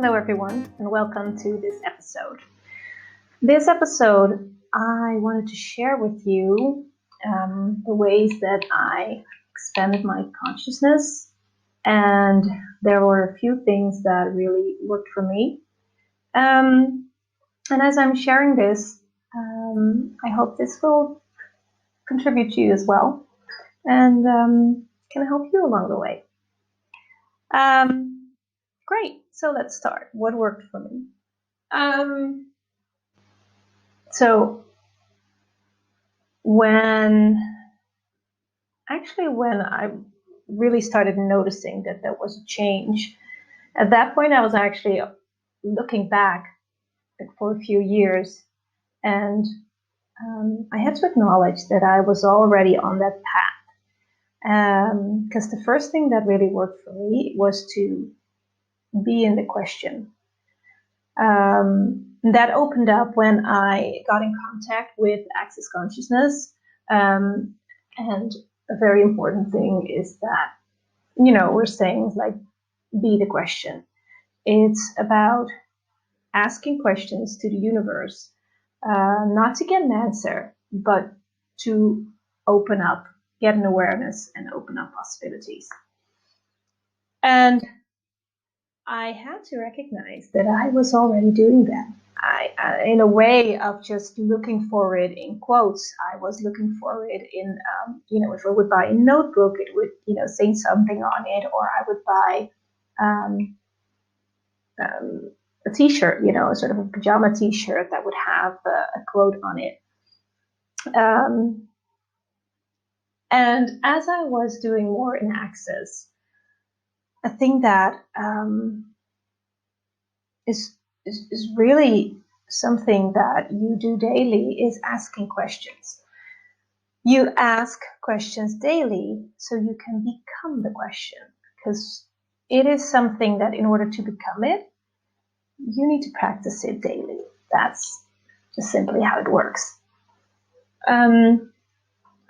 Hello everyone, and welcome to this episode. This episode, I wanted to share with you the ways that I expanded my consciousness, and there were a few things that really worked for me. And as I'm sharing this, I hope this will contribute to you as well, and can help you along the way. Great, so let's start. What worked for me? So when I really started noticing that there was a change, at that point I was actually looking back for a few years, and I had to acknowledge that I was already on that path. Because the first thing that really worked for me was to be in the question. That opened up when I got in contact with Access Consciousness. And a very important thing is that, we're saying like, be the question. It's about asking questions to the universe, not to get an answer, but to open up, get an awareness, and open up possibilities. And I had to recognize that I was already doing that. I in a way of just looking for it in quotes, I was looking for it in, if I would buy a notebook, it would, say something on it, or I would buy a t-shirt, sort of a pajama t-shirt that would have a quote on it. And as I was doing more in Access, a thing that is really something that you do daily is asking questions. You ask questions daily so you can become the question, because it is something that in order to become it, you need to practice it daily. That's just simply how it works.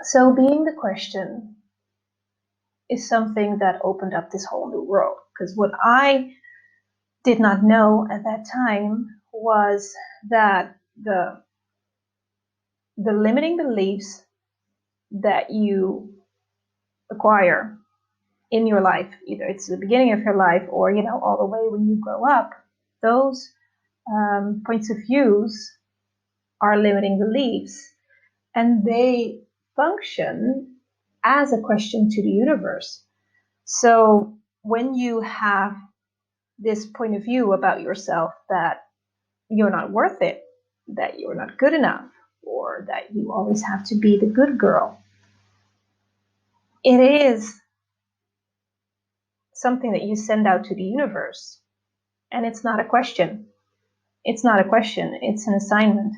So being the question is something that opened up this whole new world, because what I did not know at that time was that the limiting beliefs that you acquire in your life, either it's the beginning of your life or all the way when you grow up, those points of views are limiting beliefs, and they function as a question to the universe. So when you have this point of view about yourself that you're not worth it, that you're not good enough, or that you always have to be the good girl, it is something that you send out to the universe. And it's not a question. It's not a question. It's an assignment.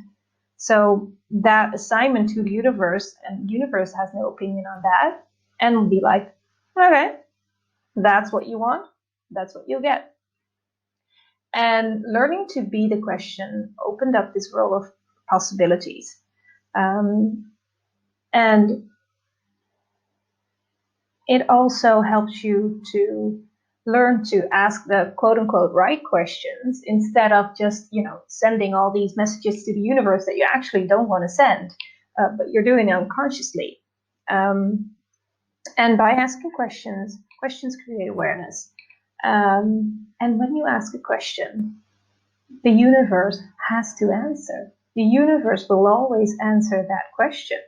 So that assignment to the universe, and the universe has no opinion on that, and will be like, okay, that's what you want. That's what you'll get. And learning to be the question opened up this world of possibilities. And it also helps you to learn to ask the quote-unquote right questions instead of just, sending all these messages to the universe that you actually don't want to send, but you're doing it unconsciously. And by asking questions create awareness. And when you ask a question, the universe has to answer. The universe will always answer that question.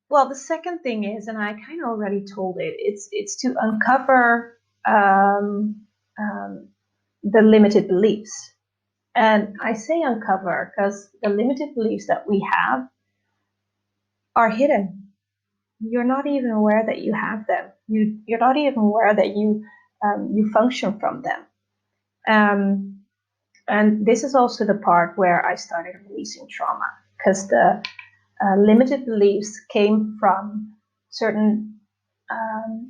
Well, the second thing is, and I kind of already told it, it's to uncover the limited beliefs. And I say uncover because the limited beliefs that we have are hidden. You're not even aware that you have them. You're not even aware that you function from them. And this is also the part where I started releasing trauma, because the limited beliefs came from certain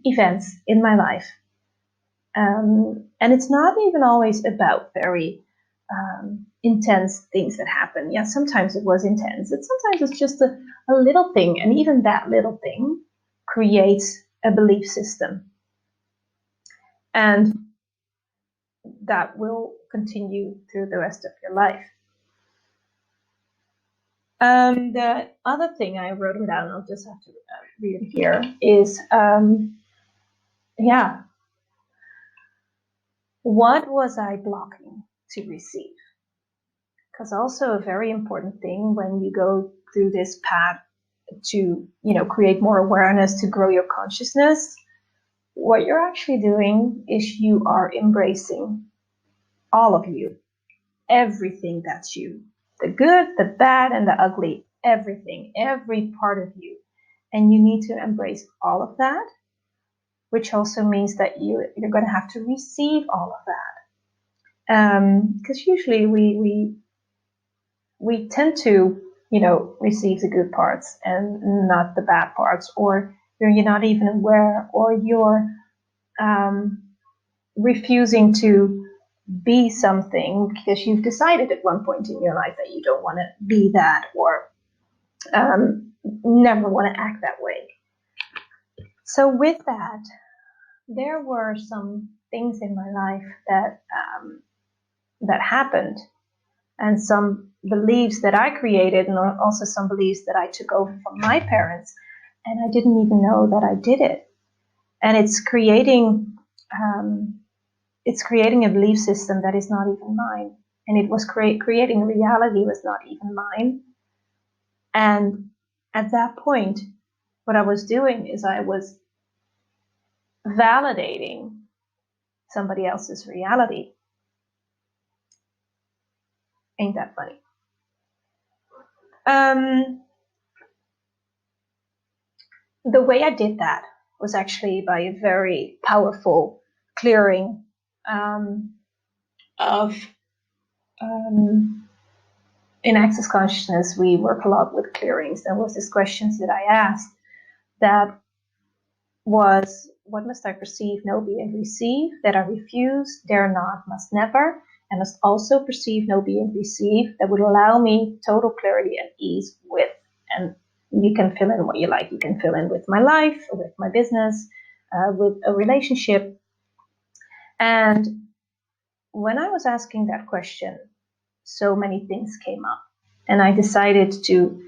events in my life. And it's not even always about very intense things that happen. Yeah, sometimes it was intense. Sometimes it's just a little thing, and even that little thing creates a belief system. And that will continue through the rest of your life. The other thing I wrote them down, I'll just have to read it here, is, what was I blocking to receive? Because also a very important thing when you go through this path to, create more awareness, to grow your consciousness, what you're actually doing is you are embracing all of you, everything that's you, the good, the bad, and the ugly, everything, every part of you. And you need to embrace all of that, which also means that you're going to have to receive all of that. Because usually we tend to, receive the good parts and not the bad parts, or you're not even aware, or you're refusing to be something because you've decided at one point in your life that you don't want to be that, or never want to act that way. So with that, there were some things in my life that happened, and some beliefs that I created, and also some beliefs that I took over from my parents, and I didn't even know that I did it. And it's creating a belief system that is not even mine, and it was creating a reality was not even mine. And at that point, what I was doing is I was validating somebody else's reality. Ain't that funny? The way I did that was actually by a very powerful clearing of in Access Consciousness, we work a lot with clearings. There was this questions that I asked that was, what must I perceive, know, be, and receive, that I refuse, dare not, must never, and must also perceive, know, be, and receive, that would allow me total clarity and ease with, and you can fill in what you like. You can fill in with my life, with my business, with a relationship. And when I was asking that question, so many things came up, and I decided to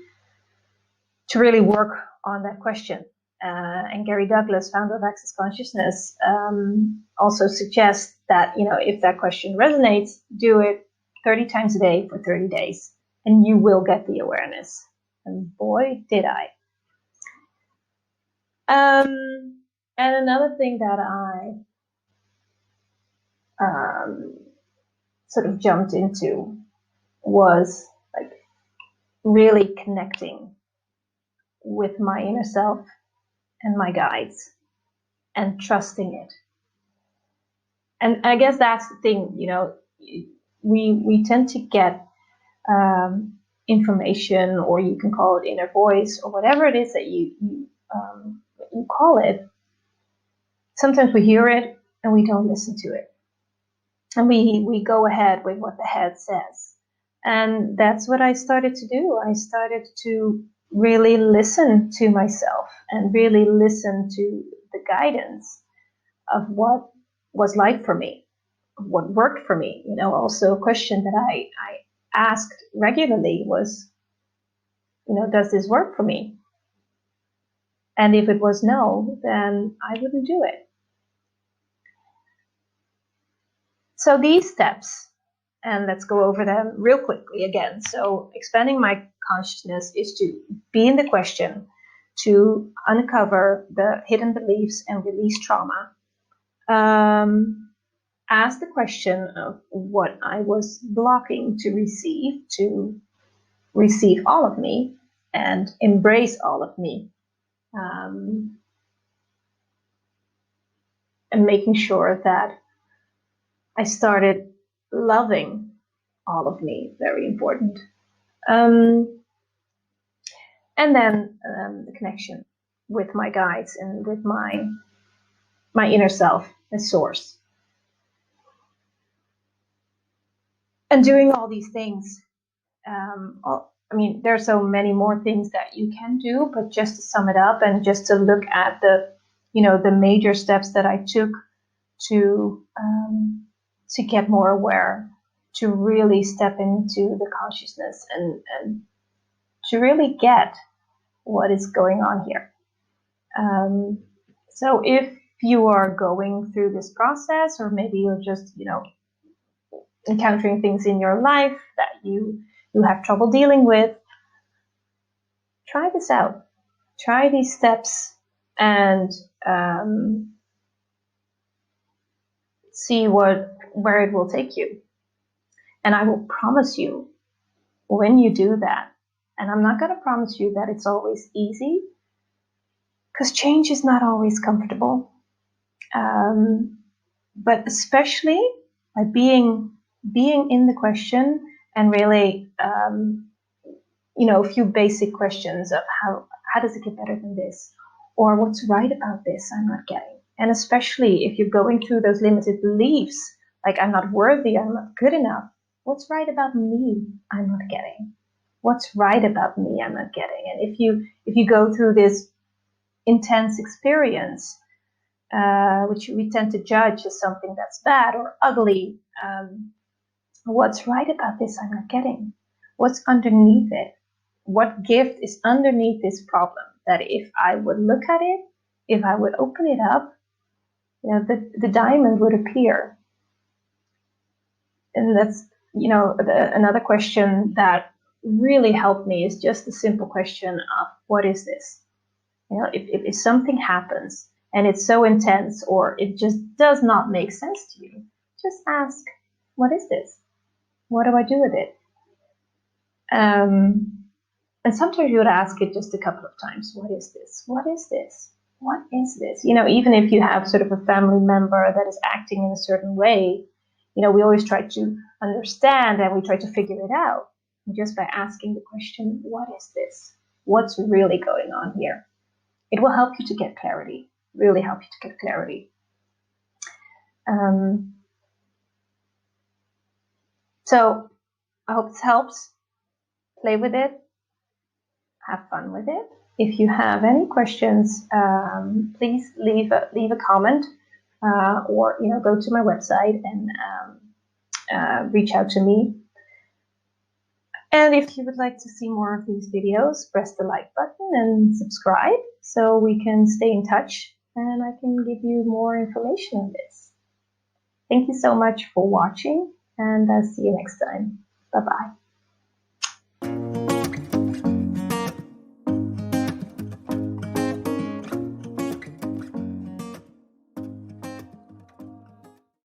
really work on that question. And Gary Douglas, founder of Access Consciousness, also suggests that, if that question resonates, do it 30 times a day for 30 days, and you will get the awareness. And boy, did I. And another thing that I sort of jumped into was like really connecting with my inner self and my guides and trusting it. And I guess that's the thing, we tend to get information, or you can call it inner voice, or whatever it is that you call it. Sometimes we hear it and we don't listen to it, and we go ahead with what the head says. And that's what I started to do. I started to really listen to myself and really listen to the guidance of what was like for me, what worked for me. Also a question that I asked regularly was, does this work for me? And if it was no, then I wouldn't do it. So these steps, and let's go over them real quickly again. So expanding my consciousness is to be in the question, to uncover the hidden beliefs and release trauma. Ask the question of what I was blocking to receive all of me and embrace all of me. And making sure that I started loving all of me, very important. And then the connection with my guides and with my inner self and source. And doing all these things, there are so many more things that you can do, but just to sum it up and just to look at the major steps that I took to get more aware, to really step into the consciousness and to really get what is going on here. So if you are going through this process, or maybe you're just, encountering things in your life that you have trouble dealing with, try this out. Try these steps and see where it will take you. And I will promise you, when you do that, and I'm not going to promise you that it's always easy, because change is not always comfortable. But especially by being in the question and really, a few basic questions of how does it get better than this? Or what's right about this I'm not getting? And especially if you're going through those limited beliefs, like I'm not worthy, I'm not good enough. What's right about me I'm not getting? What's right about me I'm not getting? And if you go through this intense experience, which we tend to judge as something that's bad or ugly, what's right about this I'm not getting? What's underneath it? What gift is underneath this problem that if I would look at it, if I would open it up, the diamond would appear. And that's, another question that really helped me is just the simple question of, what is this? If something happens and it's so intense or it just does not make sense to you, just ask, what is this? What do I do with it? And sometimes you would ask it just a couple of times. What is this? What is this? What is this? Even if you have sort of a family member that is acting in a certain way, we always try to understand and we try to figure it out. And just by asking the question, what is this? What's really going on here? It will help you to get clarity, really help you to get clarity. So I hope this helps. Play with it. Have fun with it. If you have any questions, please leave a comment or go to my website and reach out to me. And if you would like to see more of these videos, press the like button and subscribe so we can stay in touch and I can give you more information on this. Thank you so much for watching, and I'll see you next time. Bye-bye.